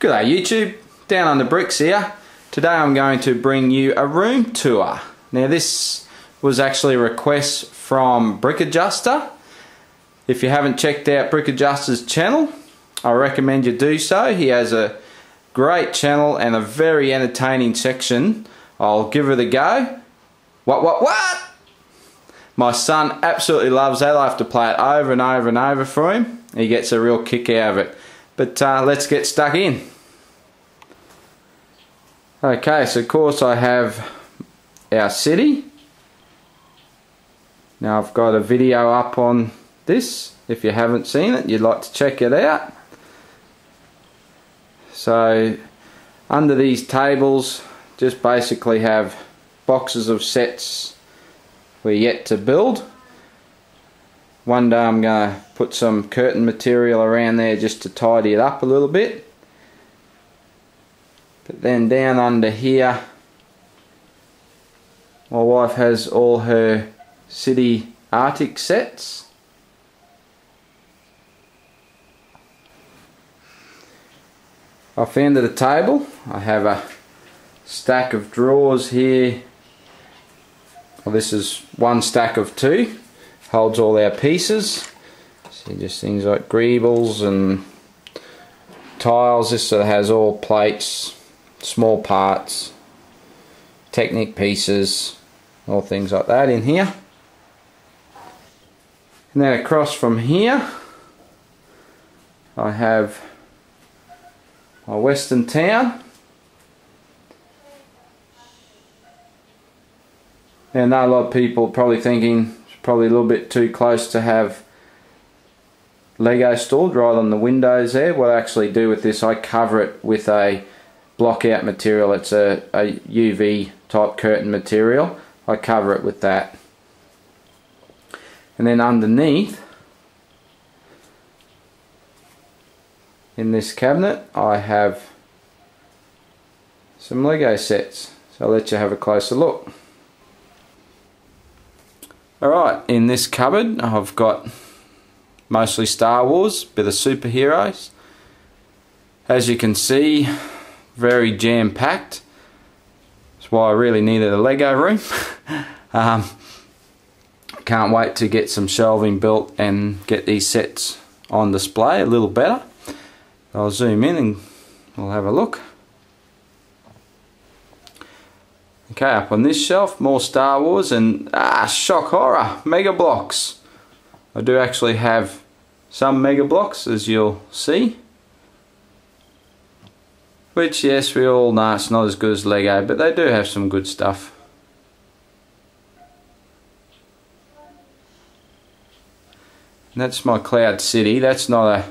G'day YouTube, Down Under Bricks here. Today I'm going to bring you a room tour. Now this was actually a request from Brick Adjuster. If you haven't checked out Brick Adjuster's channel, I recommend you do so. He has a great channel and a very entertaining section. I'll give it a go. What? My son absolutely loves that. I have to play it over and over and over for him. He gets a real kick out of it. But let's get stuck in. Okay, so of course I have our city. Now I've got a video up on this. If you haven't seen it, you'd like to check it out. So under these tables just basically have boxes of sets we're yet to build. One day I'm going to put some curtain material around there just to tidy it up a little bit. But then down under here, my wife has all her city Arctic sets. Off the end of the table I have a stack of drawers here. Well, this is one stack of two. Holds all our pieces. See, just things like greebles and tiles. This sort of has all plates, small parts, Technic pieces, all things like that in here. And then across from here I have my Western Town. Now I know a lot of people probably thinking it's probably a little bit too close to have Lego stored right on the windows there. What I actually do with this, I cover it with a block out material. It's a UV type curtain material. I cover it with that. And then underneath in this cabinet I have some Lego sets. So I'll let you have a closer look. Alright, in this cupboard I've got mostly Star Wars, bit of superheroes. As you can see, very jam-packed. That's why I really needed a Lego room. Can't wait to get some shelving built and get these sets on display a little better. I'll zoom in and we'll have a look. Okay, up on this shelf, more Star Wars and shock horror, Mega Bloks. I do actually have some Mega Bloks, as you'll see. Which, yes, we all know it's not as good as Lego, but they do have some good stuff. And that's my Cloud City. That's not a...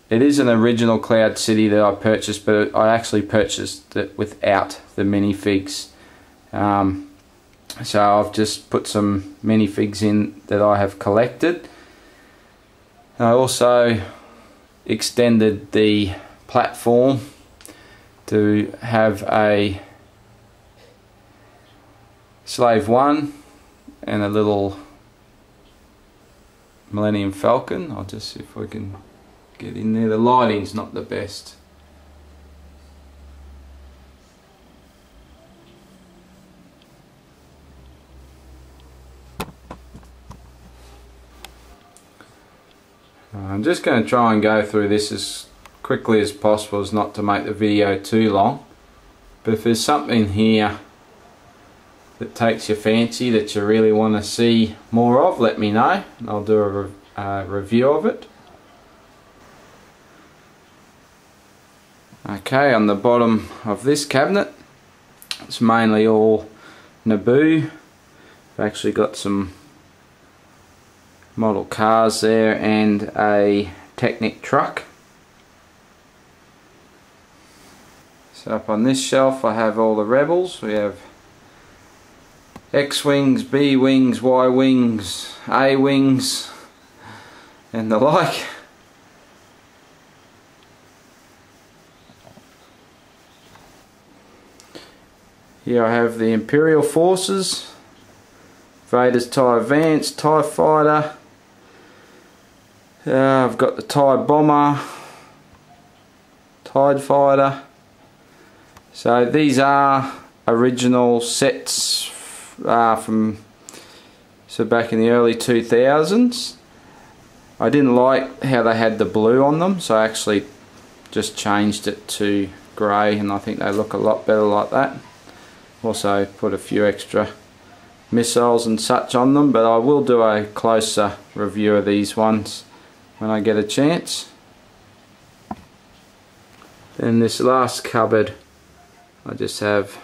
It is an original Cloud City that I purchased, but I actually purchased it without the minifigs. So I've just put some minifigs in that I have collected. And I also extended the platform to have a Slave 1 and a little Millennium Falcon. I'll just see if I can get in there. The lighting's not the best. I'm just going to try and go through this as quickly as possible as not to make the video too long. But if there's something here that takes your fancy that you really want to see more of, let me know and I'll do a review of it. Okay, on the bottom of this cabinet it's mainly all Naboo. I've actually got some model cars there and a Technic truck. So up on this shelf I have all the Rebels. We have X-Wings, B-Wings, Y-Wings, A-Wings and the like. Here I have the Imperial Forces, Vader's TIE Advance, TIE Fighter, I've got the TIE Bomber, TIE Fighter. So these are original sets from back in the early 2000s. I didn't like how they had the blue on them, so I actually just changed it to grey, and I think they look a lot better like that. Also put a few extra missiles and such on them, but I will do a closer review of these ones when I get a chance. In this last cupboard I just have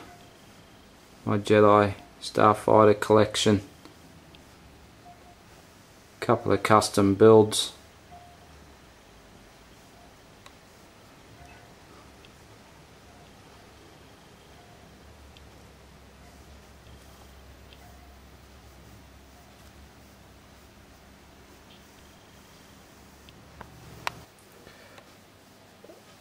my Jedi Starfighter collection. Couple of custom builds.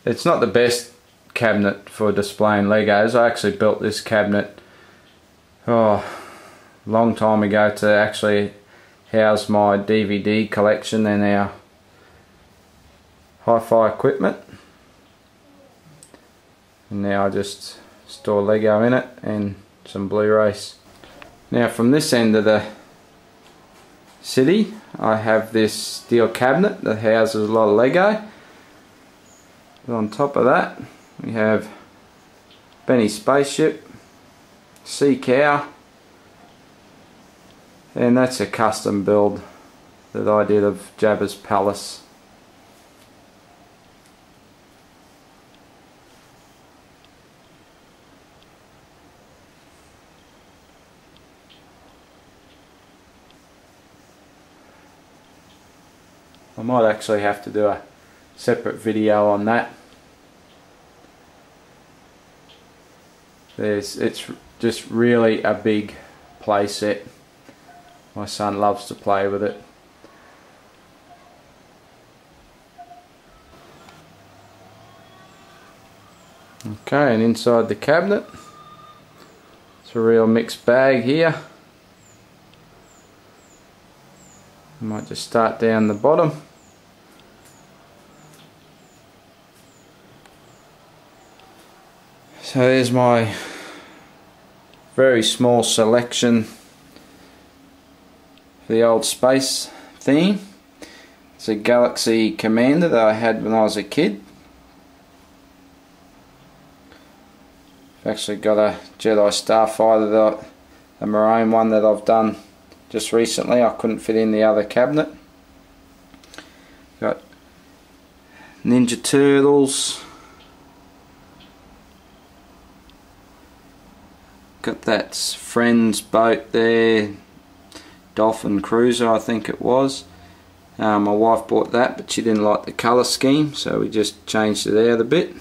It's not the best cabinet for displaying Legos. I actually built this cabinet a long time ago to actually house my DVD collection and our hi-fi equipment, and now I just store Lego in it and some Blu-rays. Now from this end of the city I have this steel cabinet that houses a lot of Lego. And on top of that we have Benny's spaceship, Sea Cow, and that's a custom build that I did of Jabba's palace. I might actually have to do a separate video on that. It's just really a big play set. My son loves to play with it. Okay, and inside the cabinet, it's a real mixed bag here. I might just start down the bottom. So there's my very small selection for the old space theme. It's a Galaxy Commander that I had when I was a kid. I've actually got a Jedi Starfighter, a maroon one that I've done just recently. I couldn't fit in the other cabinet. Got Ninja Turtles. Got that Friends boat there, Dolphin Cruiser I think it was. My wife bought that, but she didn't like the colour scheme, so we just changed it out a bit.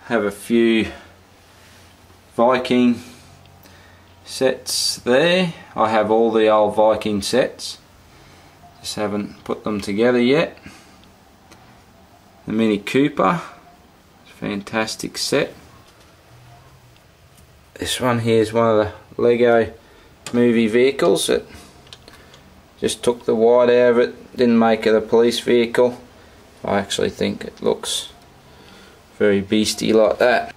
Have a few Viking sets there. I have all the old Viking sets, just haven't put them together yet. The Mini Cooper, fantastic set. This one here is one of the Lego movie vehicles that just took the white out of it, didn't make it a police vehicle. I actually think it looks very beastie like that.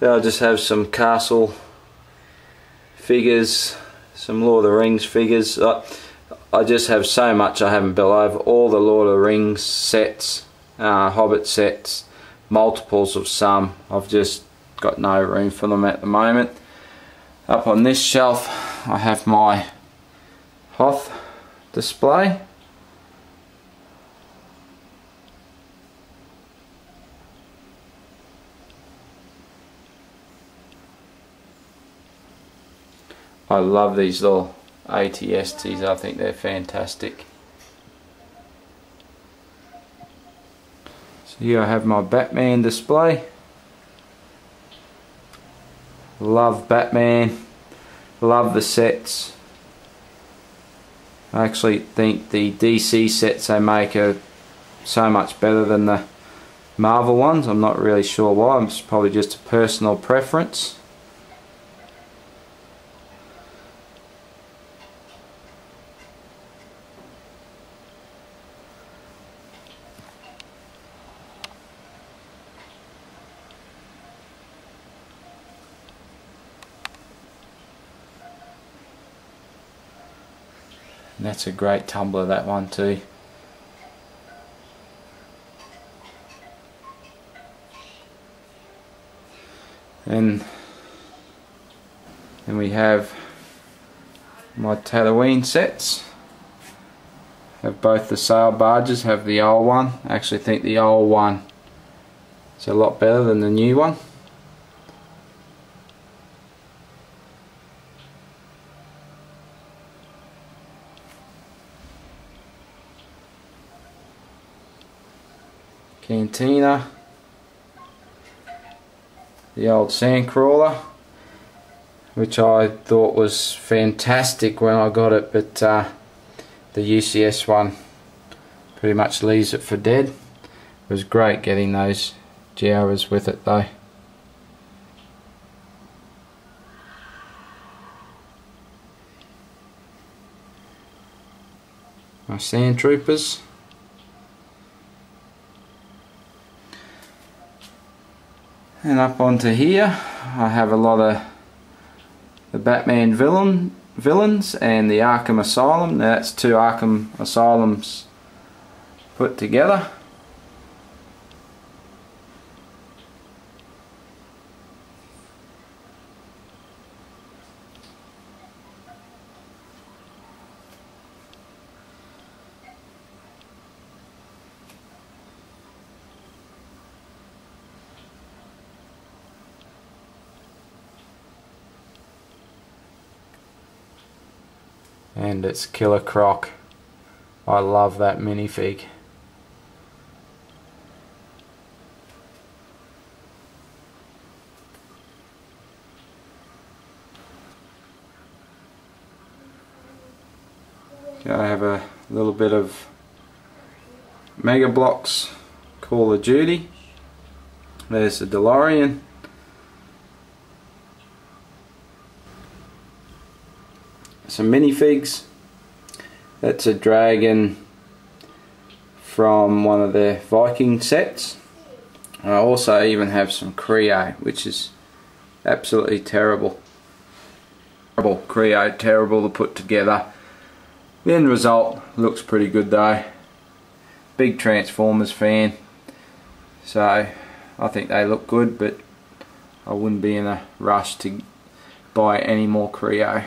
Then I'll just have some castle figures, some Lord of the Rings figures. I just have so much I haven't built. I have all the Lord of the Rings sets, Hobbit sets, multiples of some. I've just got no room for them at the moment. Up on this shelf I have my Hoth display. I love these little ATSTs, I think they're fantastic. So here I have my Batman display. Love Batman, love the sets. I actually think the DC sets they make are so much better than the Marvel ones. I'm not really sure why, it's probably just a personal preference. And that's a great tumbler, that one too. And then we have my Tatooine sets. Have both the sail barges, have the old one. I actually think the old one is a lot better than the new one. Cantina. The old Sandcrawler, which I thought was fantastic when I got it, but the UCS one pretty much leaves it for dead. It was great getting those Jawas with it though. My Sand Troopers. And up onto here I have a lot of the Batman villains and the Arkham Asylum. Now that's 2 Arkham Asylums put together. And it's Killer Croc. I love that minifig. I have a little bit of Mega Bloks Call of Duty. There's the DeLorean. Some minifigs. That's a dragon from one of the Viking sets. I also even have some Creo, which is absolutely terrible. Creo, terrible to put together. The end result looks pretty good though. Big Transformers fan, so I think they look good, but I wouldn't be in a rush to buy any more Creo.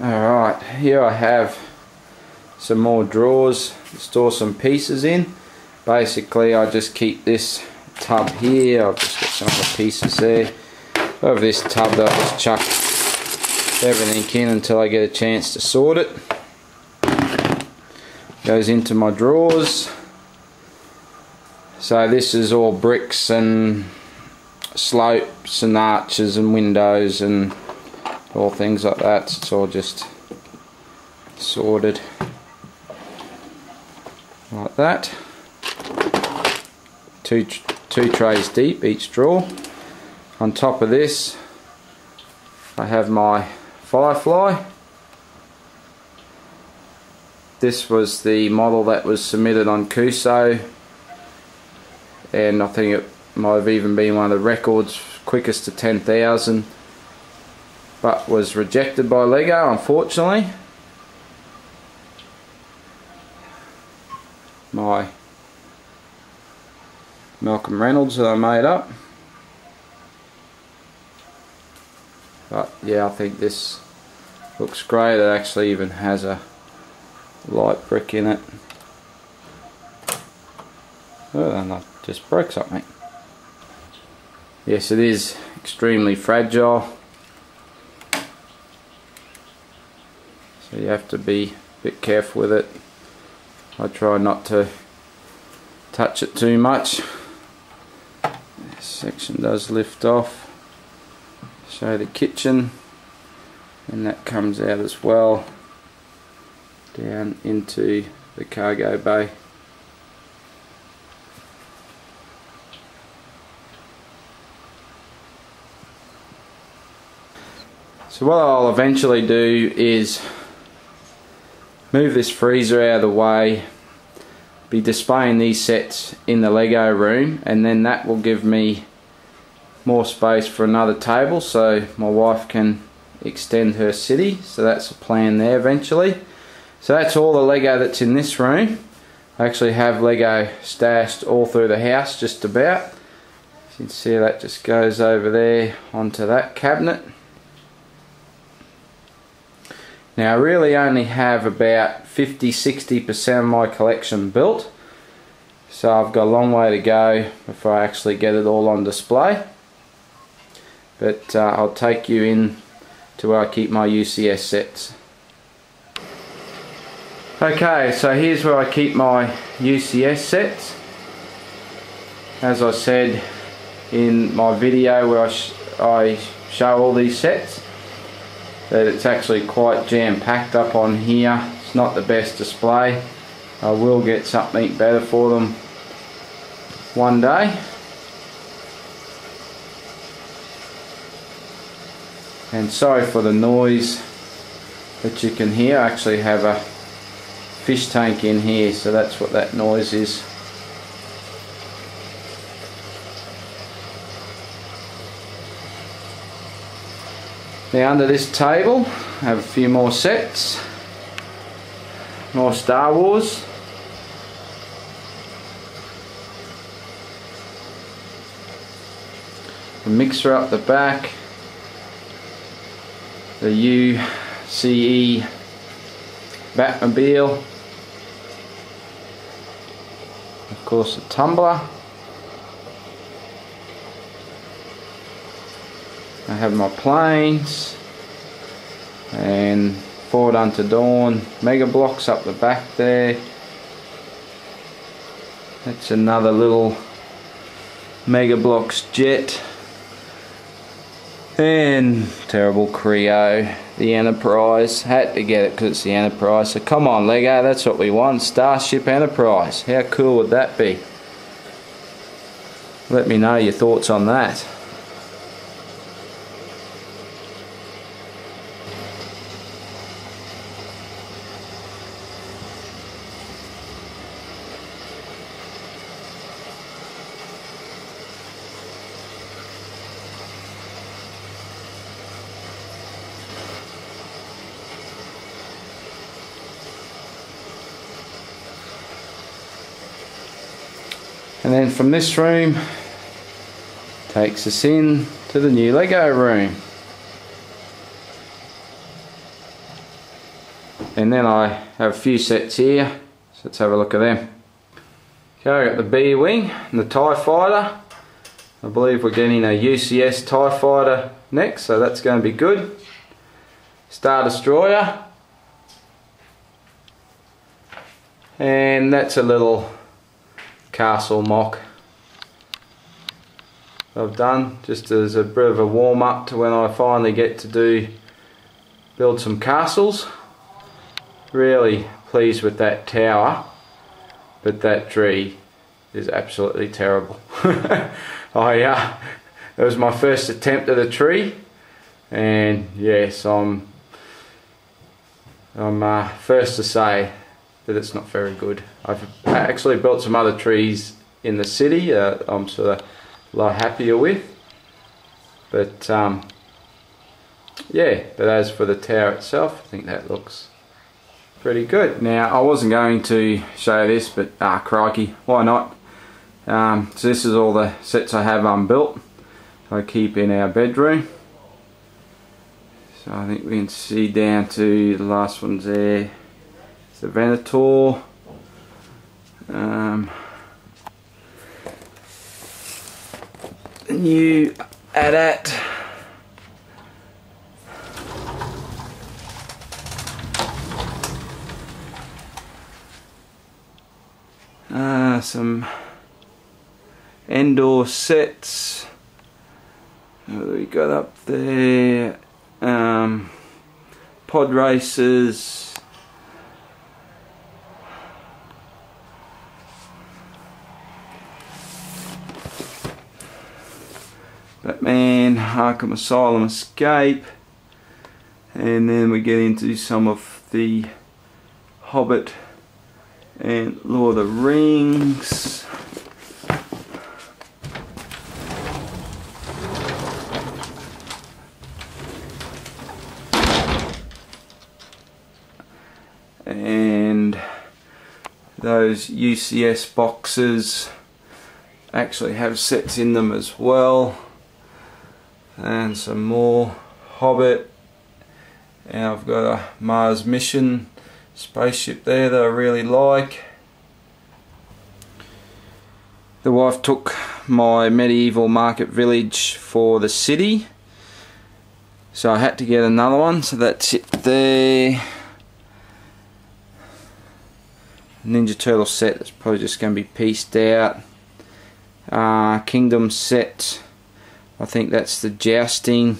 Alright, here I have some more drawers to store some pieces in. Basically I just keep this tub here. I've just got some other pieces there. I have this tub that I just chuck everything in until I get a chance to sort it. Goes into my drawers. So this is all bricks and slopes and arches and windows and all things like that. It's all just sorted like that. Two trays deep each drawer. On top of this I have my Firefly. This was the model that was submitted on Kuso, and I think it might have even been one of the records quickest to 10,000, but was rejected by Lego, unfortunately. My Malcolm Reynolds that I made up. But yeah, I think this looks great. It actually even has a light brick in it. Oh, and I just broke something. Yes, it is extremely fragile. So you have to be a bit careful with it. I try not to touch it too much. This section does lift off. Show the kitchen, and that comes out as well down into the cargo bay. So what I'll eventually do is move this freezer out of the way, be displaying these sets in the Lego room, and then that will give me more space for another table so my wife can extend her city. So that's the plan there eventually. So that's all the Lego that's in this room. I actually have Lego stashed all through the house just about. As you can see, that just goes over there onto that cabinet. Now I really only have about 50-60% of my collection built, so I've got a long way to go before I actually get it all on display. But I'll take you in to where I keep my UCS sets. Okay, so here's where I keep my UCS sets. As I said in my video where I show all these sets, that it's actually quite jam-packed up on here. It's not the best display. I will get something better for them one day. And sorry for the noise that you can hear. I actually have a fish tank in here, so that's what that noise is. Now under this table I have a few more sets, more Star Wars. The mixer up the back, the UCE Batmobile, of course the tumbler. I have my planes and Ford Unto Dawn Mega Bloks up the back there. That's another little Mega Bloks jet. And terrible Creo, the Enterprise. Had to get it because it's the Enterprise. So come on Lego, that's what we want. Starship Enterprise. How cool would that be? Let me know your thoughts on that. And then from this room takes us in to the new Lego room. And then I have a few sets here, so let's have a look at them. Okay, I got the B Wing and the TIE Fighter. I believe we're getting a UCS TIE Fighter next, so that's going to be good. Star Destroyer. And that's a little castle mock I've done just as a bit of a warm up to when I finally get to build some castles. Really pleased with that tower, but that tree is absolutely terrible. It was my first attempt at a tree, and yes, I'm first to say that it's not very good. I've actually built some other trees in the city I'm sort of a lot happier with, but yeah, but as for the tower itself, I think that looks pretty good. Now I wasn't going to show this, but crikey, why not? So this is all the sets I have unbuilt I keep in our bedroom. So I think we can see down to the last ones there. The Venator, the new AT-AT, some Endor sets. What do we got up there? Pod Racers. Batman, Arkham Asylum Escape, And then we get into some of the Hobbit and Lord of the Rings. And those UCS boxes actually have sets in them as well. And some more Hobbit. And I've got a Mars mission spaceship there that I really like. The wife took my medieval market village for the city, so I had to get another one, so that's it there. Ninja Turtle set that's probably just going to be pieced out. Kingdom set, I think that's the jousting.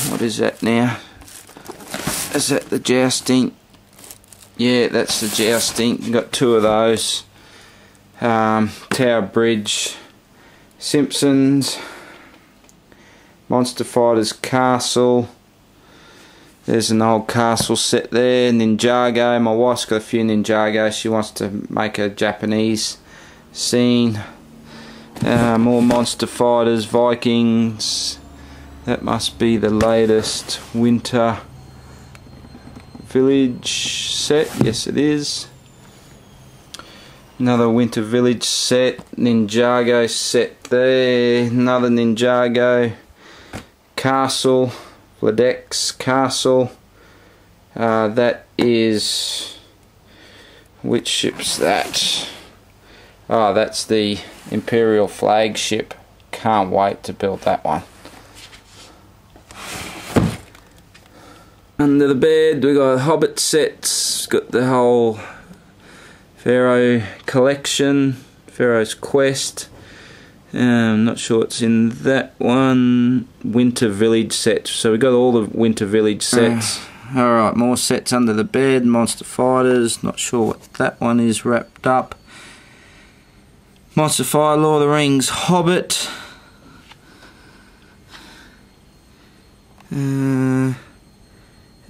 What is that now? Is that the jousting? Yeah, that's the jousting. Got two of those. Tower Bridge, Simpsons, Monster Fighters Castle. There's an old castle set there. Ninjago. My wife's got a few Ninjago. She wants to make a Japanese scene. More Monster Fighters, Vikings. That must be the latest Winter Village set. Yes, it is. Another Winter Village set. Ninjago set there. Another Ninjago. Castle. Bloks Castle. That is... which ship's that? Oh, that's the Imperial flagship. Can't wait to build that one. Under the bed we got Hobbit sets. Got the whole Pharaoh collection, Pharaoh's Quest. I'm not sure what's in that one. Winter Village set. So we got all the Winter Village sets. Alright, more sets under the bed. Monster Fighters. Not sure what that one is wrapped up. Monster Fighter, Lord of the Rings, Hobbit.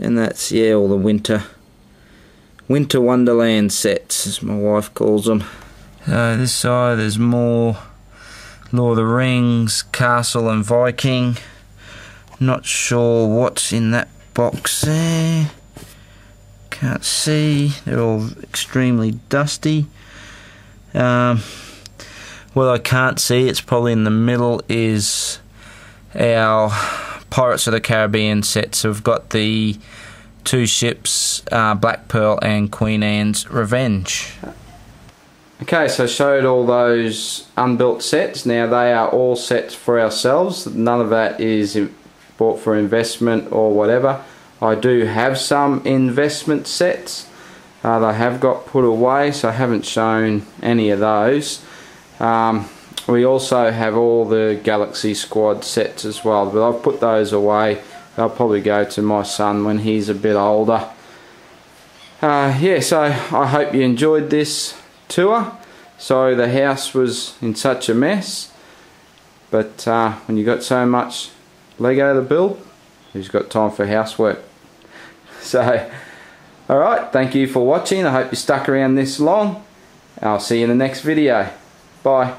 And that's, yeah, all the Winter Wonderland sets, as my wife calls them. This side there's more Lord of the Rings, Castle and Viking. Not sure what's in that box there. Can't see, they're all extremely dusty. What I can't see, it's probably in the middle, is our Pirates of the Caribbean set. So we've got the two ships, Black Pearl and Queen Anne's Revenge. Okay, so I showed all those unbuilt sets. Now they are all sets for ourselves. None of that is bought for investment or whatever. I do have some investment sets. They have got put away, so I haven't shown any of those. We also have all the Galaxy Squad sets as well, but I've put those away. They'll probably go to my son when he's a bit older. Yeah, so I hope you enjoyed this tour. Sorry the house was in such a mess, but when you got so much Lego to build, who's got time for housework? So, alright, thank you for watching. I hope you stuck around this long. I'll see you in the next video. Bye.